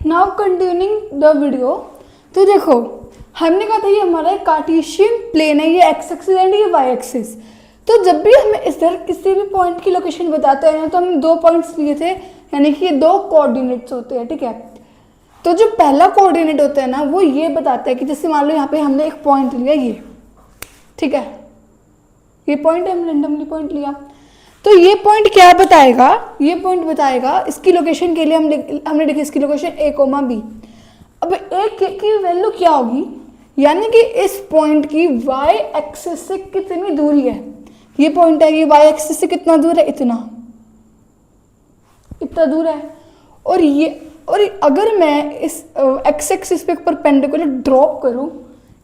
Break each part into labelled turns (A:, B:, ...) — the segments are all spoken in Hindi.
A: Now continuing the video. तो देखो हमने कहा था ये हमारा कार्टेशियन प्लेन है, ये एक्स एक्सिस एंड ये वाई एक्सिस। तो जब भी हमें इधर किसी भी पॉइंट की लोकेशन बताते हैं ना, तो हमने दो पॉइंट्स लिए थे, यानी कि ये दो कोऑर्डिनेट्स होते हैं, ठीक है। तो जो पहला कोऑर्डिनेट होता है ना, वो ये बताता है कि जैसे मान लो यहाँ पे हमने एक पॉइंट लिया ये, ठीक है, ये पॉइंट है, हम रेंडमली पॉइंट लिया, तो ये पॉइंट क्या बताएगा, ये पॉइंट बताएगा इसकी लोकेशन के लिए हमने लिखी इसकी लोकेशन ए कोमा बी। अब ए की वैल्यू क्या होगी, यानी कि इस पॉइंट की वाई एक्सिस से कितनी दूरी है, ये पॉइंट है, ये वाई एक्सिस से कितना दूर है, इतना दूर है। और अगर मैं इस एक्स एक्सिस पे एक परपेंडिकुलर ड्रॉप करूं,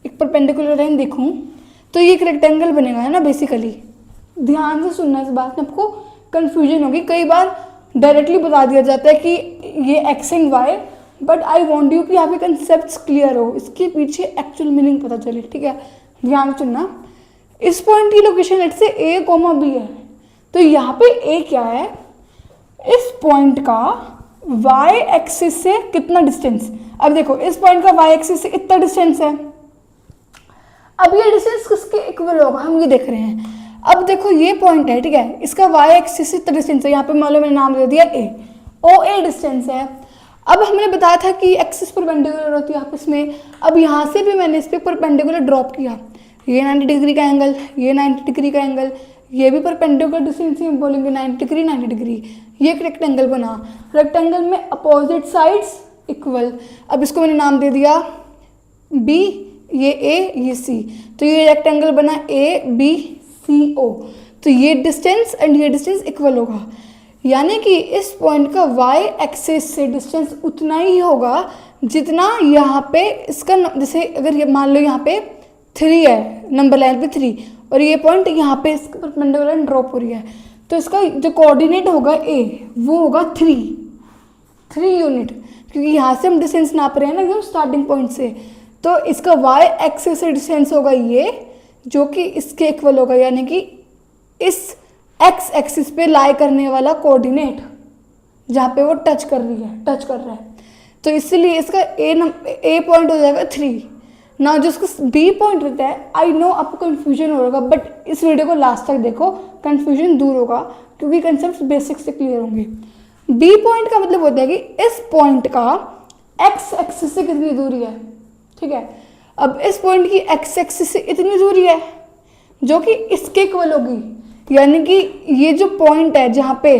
A: एक परपेंडिकुलर लाइन देखूं, तो ये एक रेक्टेंगल बनेगा, है ना। बेसिकली ध्यान से सुनना, इस बात में आपको कंफ्यूजन होगी, कई बार डायरेक्टली बता दिया जाता है कि ये X and Y, but I want you कि आपके कंसेप्ट क्लियर हो, इसके पीछे एक्चुअल मीनिंग पता चले, ठीक है। ध्यान से सुनना, इस पॉइंट की location let's say A coma B है, तो यहाँ पे ए क्या है, इस पॉइंट का वाई एक्सिस से कितना डिस्टेंस। अब देखो इस पॉइंट का वाई एक्सिस से इतना डिस्टेंस है, अब ये डिस्टेंस किसके इक्वल होगा, हम ये देख रहे हैं। अब देखो ये पॉइंट है, ठीक है, इसका वाई एक्सिस से इतना डिस्टेंस है, यहाँ पे मान लो मैंने नाम दे दिया ए, ओ ए डिस्टेंस है। अब हमने बताया था कि एक्सिस परपेंडिकुलर होती है आपस में, अब यहाँ से भी मैंने इस पर परपेंडिकुलर ड्रॉप किया, ये 90 डिग्री का एंगल, ये 90 डिग्री का एंगल, ये भी परपेंडिकुलर डिस्टेंस ही बोलेंगे 90 डिग्री 90 डिग्री, ये एक रेक्टेंगल बना, रेक्टेंगल में अपोजिट साइड्स इक्वल। अब इसको मैंने नाम दे दिया बी, ये ए ये सी, तो ये रेक्टेंगल बना ए बी सी ओ, तो ये डिस्टेंस एंड ये डिस्टेंस इक्वल होगा, यानी कि इस पॉइंट का वाई एक्सिस से डिस्टेंस उतना ही होगा जितना यहाँ पे इसका, जैसे अगर ये मान लो यहाँ पे 3 है, नंबर लाइन पे 3, और ये पॉइंट यहाँ पे इसका परपेंडिकुलर ड्रॉप हो रही है, तो इसका जो कोऑर्डिनेट होगा ए वो होगा 3 यूनिट, क्योंकि यहाँ से हम डिस्टेंस नाप रहे हैं ना एकदम स्टार्टिंग पॉइंट से, तो इसका वाई एक्सिस से डिस्टेंस होगा ये, जो कि इसके इक्वल होगा, यानी कि इस एक्स एक्सिस पे लाई करने वाला कोऑर्डिनेट जहाँ पे वो टच कर रहा है, तो इसीलिए इसका ए पॉइंट हो जाएगा 3। ना जो उसका बी पॉइंट रहता है, आई नो आपको कंफ्यूजन होगा, बट इस वीडियो को लास्ट तक देखो, कंफ्यूजन दूर होगा, क्योंकि कंसेप्ट बेसिक से क्लियर होंगे। बी पॉइंट का मतलब होता है कि इस पॉइंट का एक्स एक्सिस से कितनी दूरी है, ठीक है। अब इस पॉइंट की एक्स एक्सिस से इतनी दूरी है जो कि इसके इक्वल होगी, यानी कि ये जो पॉइंट है जहाँ पे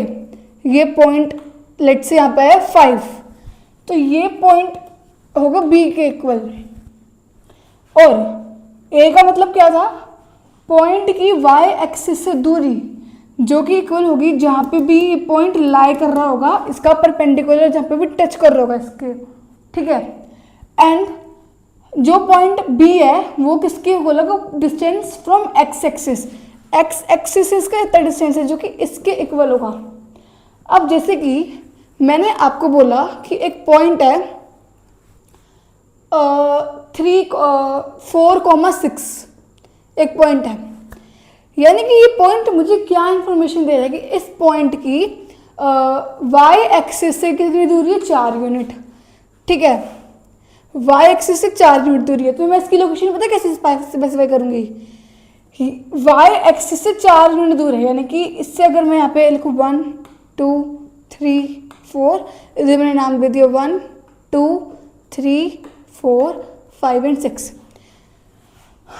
A: ये पॉइंट लेट्स से यहाँ पे है 5, तो ये पॉइंट होगा बी के इक्वल। और ए का मतलब क्या था, पॉइंट की वाई एक्सिस से दूरी जो कि इक्वल होगी जहाँ पे भी ये पॉइंट लाई कर रहा होगा, इसका परपेंडिकुलर जहाँ पे भी टच कर रहा होगा इसके, ठीक है। एंड जो पॉइंट बी है वो किसके इक्वल होगा, distance from X axis, x axis इसका इतना डिस्टेंस है जो कि इसके इक्वल होगा। अब जैसे कि मैंने आपको बोला कि एक पॉइंट है 4,6 एक पॉइंट है, यानी कि ये पॉइंट मुझे क्या इंफॉर्मेशन दे रहा है कि इस पॉइंट की वाई एक्सिस से कितनी दूरी है, 4 यूनिट, ठीक है। वाई एक्सिस से 4 यूनिट दूरी है, तो मैं इसकी लोकेशन पता कैसे स्पेसिफाई करूंगी, वाई एक्सिस से 4 यूनिट दूर है, यानी कि इससे अगर मैं यहाँ पे लिखूँ 1 2 3 4, इधर मैंने नाम दे दिया 1 2 3 4 5 एंड 6,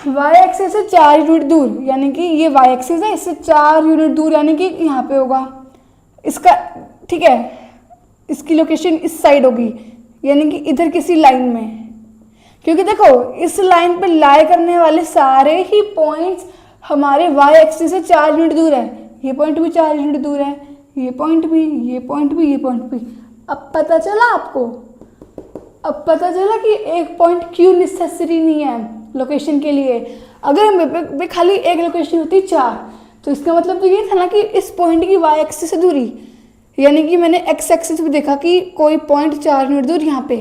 A: वाई एक्सिस से 4 यूनिट दूर, यानी कि ये वाई एक्सिस है, इससे 4 यूनिट दूर, यानी कि यहाँ पे होगा इसका, ठीक है। इसकी लोकेशन इस साइड होगी, यानी कि इधर किसी लाइन में, क्योंकि देखो इस लाइन पे लाई करने वाले सारे ही पॉइंट्स हमारे वाई एक्सिस से 4 यूनिट दूर है, ये पॉइंट भी 4 यूनिट दूर है, ये पॉइंट भी, ये पॉइंट भी, ये पॉइंट भी। अब पता चला आपको, अब पता चला कि एक पॉइंट क्यों नेसेसरी नहीं है लोकेशन के लिए। अगर हम खाली एक लोकेशन होती 4, तो इसका मतलब तो ये था ना कि इस पॉइंट की वाई एक्सिस से दूरी, यानी कि मैंने एक्स एक्सिस पे देखा कि कोई पॉइंट 4 यूनिट दूर यहाँ पे,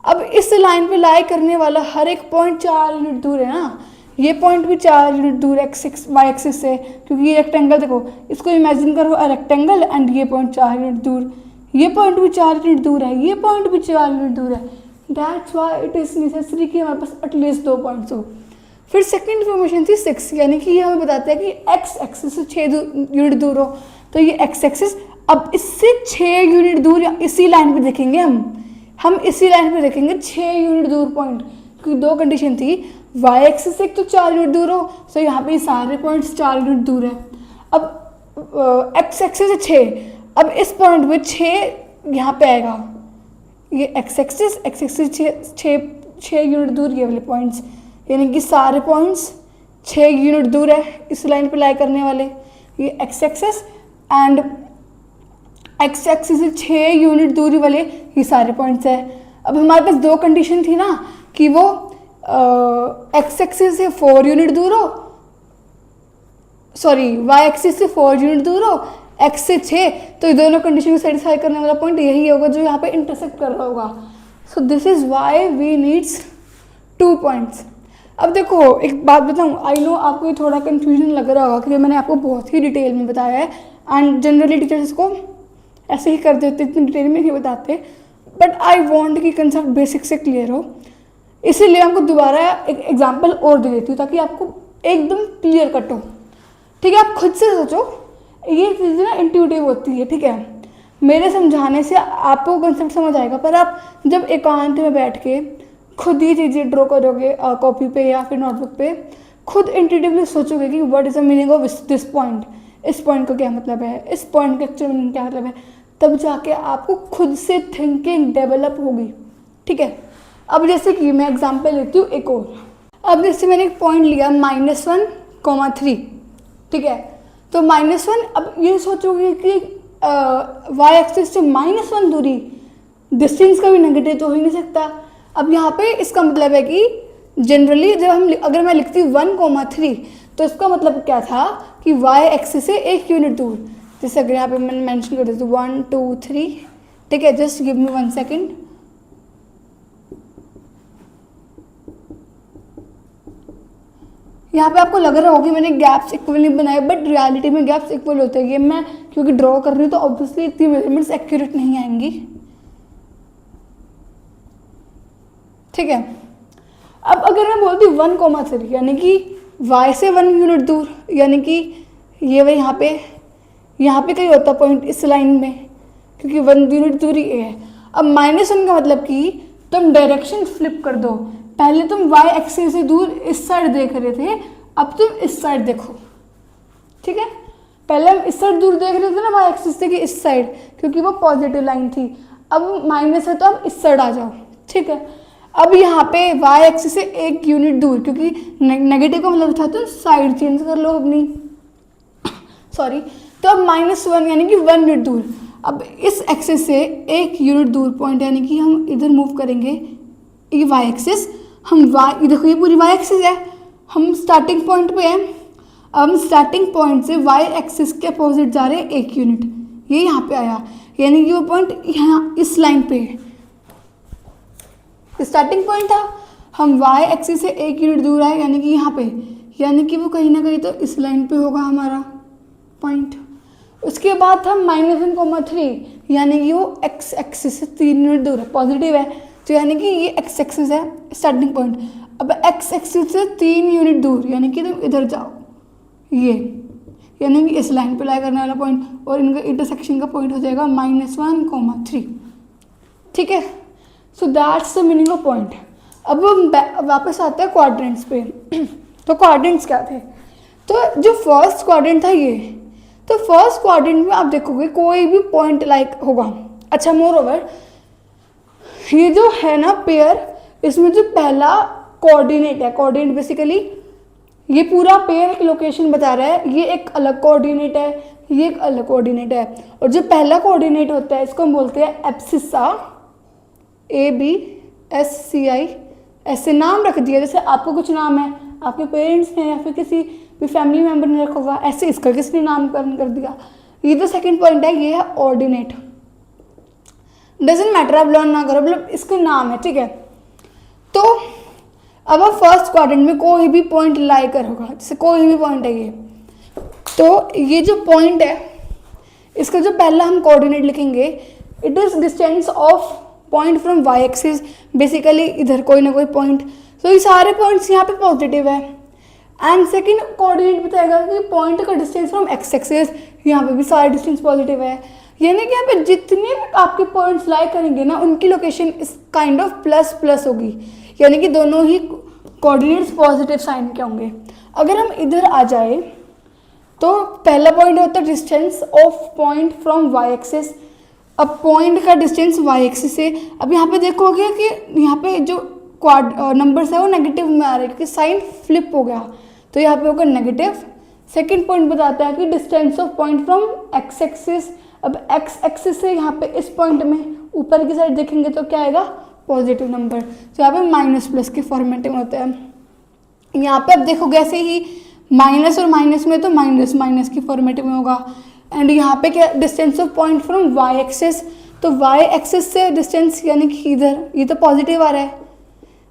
A: अब इस लाइन पे लाई करने वाला हर एक पॉइंट 4 यूनिट दूर है ना, ये पॉइंट भी 4 यूनिट दूर एक्स वाई एक्सिस से, क्योंकि ये रेक्टेंगल देखो, इसको इमेजिन करो रेक्टेंगल एंड ये पॉइंट 4 यूनिट दूर, ये पॉइंट भी 4 यूनिट दूर है, ये पॉइंट भी 4 यूनिट दूर है। That's why it is necessary कि हमारे पास एटलीस्ट 2 पॉइंट्स हो। फिर सेकंड इन्फॉर्मेशन थी 6, यानी कि ये हमें बताता है कि एक्स एक्सिस से 6 यूनिट दूर हो, तो ये एक्स एक्सिस अब इससे 6 यूनिट दूर या इसी लाइन पे देखेंगे हम इसी लाइन पे देखेंगे 6 यूनिट दूर पॉइंट, क्योंकि 2 कंडीशन थी, वाई एक्सिस से एक तो 4 यूनिट दूर हो, तो यहाँ पे सारे पॉइंट्स 4 यूनिट दूर है। अब एक्स एक्सिस से 6, अब इस पॉइंट पे 6 यहाँ पे आएगा, ये एक्स एक्सिस 6 यूनिट दूर ये वाले पॉइंट्स, यानी कि सारे पॉइंट्स 6 यूनिट दूर है इस लाइन पे लाई करने वाले, ये x axis and x axis से 6 यूनिट दूरी वाले ये सारे पॉइंट्स है। अब हमारे पास 2 कंडीशन थी ना कि वो एक्स एक्सिस से 4 यूनिट दूर हो, सॉरी वाई एक्सिस से 4 यूनिट दूर हो, एक्स से 6, तो ये दोनों कंडीशन को सेटिस्फाई करने वाला पॉइंट यही होगा जो यहाँ पे इंटरसेक्ट कर रहा होगा। So this is why we needs 2 points. अब देखो एक बात बताऊँ, आई नो आपको ये थोड़ा कन्फ्यूजन लग रहा होगा क्योंकि मैंने आपको बहुत ही डिटेल में बताया है एंड जनरली टीचर्स को ऐसे ही कर देते, इतनी डिटेल में नहीं बताते, बट आई वॉन्ट कि कंसेप्ट बेसिक से क्लियर हो, इसीलिए आपको दोबारा एक एग्जाम्पल और दे देती हूँ ताकि आपको एकदम क्लियर कट हो। ठीक है, आप खुद से सोचो, ये चीज़ें ना इंट्यूटिव होती है, ठीक है, मेरे समझाने से आपको कंसेप्ट समझ आएगा, पर आप जब एकांत में बैठ के खुद ये चीज़ें ड्रॉ करोगे कॉपी पे या फिर नोटबुक पे, खुद इंट्यूटिवली सोचोगे कि what is the meaning of this point, इस पॉइंट का क्या मतलब है, इस पॉइंट का एक्चुअल मीनिंग क्या मतलब है, तब जाके आपको खुद से थिंकिंग डेवलप होगी। ठीक है, अब जैसे कि मैं एग्जांपल लेती हूँ एक और, अब जैसे मैंने एक पॉइंट लिया -1,3, ठीक है, तो -1, अब ये सोचोगे कि वाई एक्सिस से -1 दूरी, डिस्टेंस का भी नेगेटिव तो हो ही नहीं सकता। अब यहाँ पे इसका मतलब है कि जनरली जब अगर मैं लिखती 1,3 तो इसका मतलब क्या था कि वाई एक्सिस से 1 यूनिट दूर, जैसे अगर यहाँ पे मैंने मेंशन कर देती 1 2 3, ठीक है, जस्ट गिव मी 1 सेकेंड। यहाँ पे आपको लग रहा होगा कि मैंने गैप्स इक्वल नहीं बनाए, बट रियलिटी में गैप्स इक्वल होते हैं। ये मैं क्योंकि ड्रॉ कर रही हूँ तो ऑब्वियसली इतनी मेजरमेंट्स एक्यूरेट नहीं आएंगी। ठीक है, अब अगर मैं बोलती हूँ 1,3 यानी कि y से 1 यूनिट दूर, यानी कि ये वही यहाँ पे कहीं होता पॉइंट इस लाइन में, क्योंकि 1 यूनिट दूरी ये है। अब -1 का मतलब कि तुम डायरेक्शन फ्लिप कर दो, पहले तुम y एक्सिस से दूर इस साइड देख रहे थे, अब तुम इस साइड देखो। ठीक है, पहले हम इस साइड दूर देख रहे थे ना y एक्सिस से कि इस साइड, क्योंकि वो पॉजिटिव लाइन थी। अब माइनस है तो अब इस साइड आ जाओ। ठीक है, अब यहाँ पे y एक्सिस से 1 यूनिट दूर, क्योंकि नेगेटिव का मतलब था तो साइड चेंज कर लो अपनी, सॉरी, तो अब -1 यानी कि 1 यूनिट दूर। अब इस एक्सिस से 1 यूनिट दूर पॉइंट, यानी कि हम इधर मूव करेंगे, ये y एक्सिस, हम y, देखो ये पूरी y एक्सिस है, हम स्टार्टिंग पॉइंट पे हैं। अब हम स्टार्टिंग पॉइंट से y एक्सिस के अपोजिट जा रहे हैं 1 यूनिट, ये यहाँ पे आया, यानी कि वो पॉइंट यहाँ इस लाइन पे है, स्टार्टिंग पॉइंट था, हम y एक्सिस से 1 यूनिट दूर आए, यानी कि यहाँ पे, यानी कि वो कहीं ना कहीं तो इस लाइन पे होगा हमारा पॉइंट। उसके बाद हम -1,3 यानी कि वो x एक्सिस से 3 यूनिट दूर है, पॉजिटिव है, तो यानी कि ये x एक्सिस है स्टार्टिंग पॉइंट। अब x एक्सिस से 3 यूनिट दूर, यानी कि तुम इधर जाओ, ये यानी कि इस लाइन पे लाई करने वाला पॉइंट, और इनका इंटरसेक्शन का पॉइंट हो जाएगा -1,3। ठीक है, so that's the meaning of point. अब हम वापस आते हैं क्वाड्रेंट्स पे। तो क्वाड्रेंट्स क्या थे, तो जो फर्स्ट क्वाड्रेंट था ये, तो फर्स्ट क्वाड्रेंट में आप देखोगे कोई भी पॉइंट लाइक होगा। अच्छा, मोर ओवर ये जो है ना पेयर, इसमें जो पहला कोऑर्डिनेट है, कोऑर्डिनेट बेसिकली ये पूरा पेयर एक लोकेशन बता रहा है, ये एक अलग कोऑर्डिनेट है, ये एक अलग कोऑर्डिनेट है, और जो पहला कोऑर्डिनेट होता है इसको हम बोलते हैं एब्सिसा, ABSCI, ऐसे नाम रख दिया, जैसे आपको कुछ नाम है, आपके पेरेंट्स ने या फिर किसी भी फैमिली मेम्बर ने रखा होगा, ऐसे इसका किसने नामकरण कर दिया। ये जो सेकंड पॉइंट है ये है ऑर्डिनेट, डजेंट मैटर, आप लर्न ना करो, मतलब इसका नाम है। ठीक है, तो अब आप फर्स्ट क्वाड्रेंट में कोई भी पॉइंट लाई कर होगा, जैसे कोई भी पॉइंट है ये, तो ये जो पॉइंट है इसका जो पहला हम कोऑर्डिनेट लिखेंगे, it is distance of point from Y axis, basically इधर कोई ना कोई पॉइंट, तो ये सारे पॉइंट्स यहाँ पे पॉजिटिव है। एंड सेकेंड कोऑर्डिनेट बताएगा कि पॉइंट का डिस्टेंस फ्रॉम एक्स एक्सिस, यहाँ पे भी सारे डिस्टेंस पॉजिटिव है, यानी कि यहाँ पे जितने भी आपके पॉइंट्स लाई करेंगे ना उनकी लोकेशन इस काइंड ऑफ प्लस प्लस होगी, यानी कि दोनों ही कोऑर्डिनेट्स पॉजिटिव साइन के होंगे। अगर हम इधर आ जाए तो पहला पॉइंट होता है distance of point from Y axis. अब पॉइंट का डिस्टेंस वाई एक्सिस से, अब यहाँ पे देखोगे कि यहाँ पे जो नंबर्स है वो नेगेटिव में आ रहे हैं क्योंकि साइन फ्लिप हो गया, तो यहाँ पे होगा नेगेटिव। सेकंड पॉइंट बताता है कि distance of point from X axis, अब एक्स एक्सिस से यहाँ पे इस पॉइंट में ऊपर की साइड देखेंगे तो क्या आएगा, पॉजिटिव नंबर, तो यहाँ पे माइनस प्लस के फॉर्मेट में होता है। यहाँ पे अब देखोगे ऐसे ही माइनस और माइनस में तो माइनस माइनस की फॉर्मेट में होगा। एंड यहाँ पे क्या, distance of point from Y axis, तो वाई एक्सिस से डिस्टेंस यानी कि इधर ये तो पॉजिटिव आ रहा है।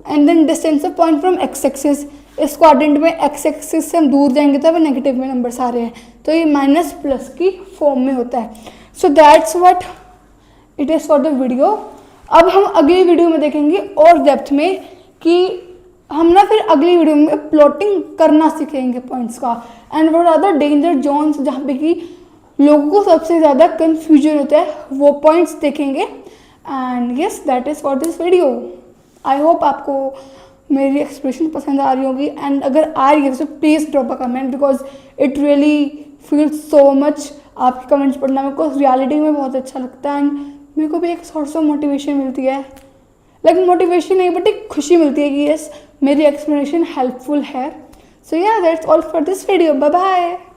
A: And then distance of point from X axis, इस क्वाड्रेंट में एक्स एक्सिस से हम दूर जाएंगे तो हमें नेगेटिव में नंबर्स आ रहे हैं, तो ये माइनस प्लस की फॉर्म में होता है। So that's what it is for the video. अब हम अगली वीडियो में देखेंगे और डेप्थ में कि हम ना फिर अगली वीडियो में प्लॉटिंग करना सीखेंगे पॉइंट्स का, and what are the danger zones जहाँ पे कि लोगों को सबसे ज़्यादा कन्फ्यूजन होता है, वो पॉइंट्स देखेंगे। And yes, that is for this video. I hope आपको मेरी एक्सप्रेशन पसंद आ रही होगी, एंड अगर आ रही है तो please drop a comment, because it really feels so much. आपके कमेंट्स पढ़ना मेरे को रियलिटी में बहुत अच्छा लगता है, एंड मेरे को भी एक सोर्स ऑफ मोटिवेशन मिलती है, लाइक मोटिवेशन नहीं बट एक खुशी मिलती है कि यस मेरी एक्सप्लेनेशन हेल्पफुल है। सो या that's all for this video, bye bye.